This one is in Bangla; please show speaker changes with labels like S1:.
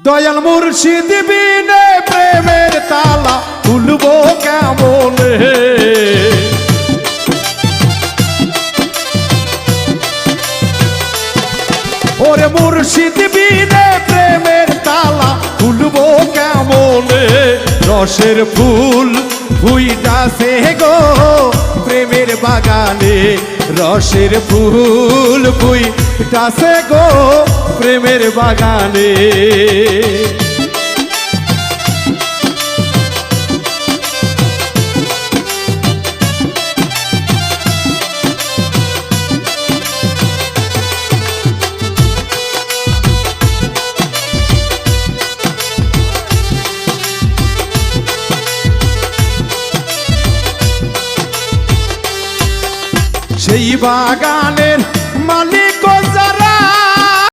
S1: দয়াল মুর্শিদ বিনে প্রেমের তালা খুলবো কেমনে। ওরে মুর্শিদ বিনে প্রেমের তালা খুলবো কেমনে। রসের ফুল ফুইটাছে গো প্রেমের বাগানে, রসের ফুল ফুইটাছে গো প্রেমের বাগানে। সেই বাগানের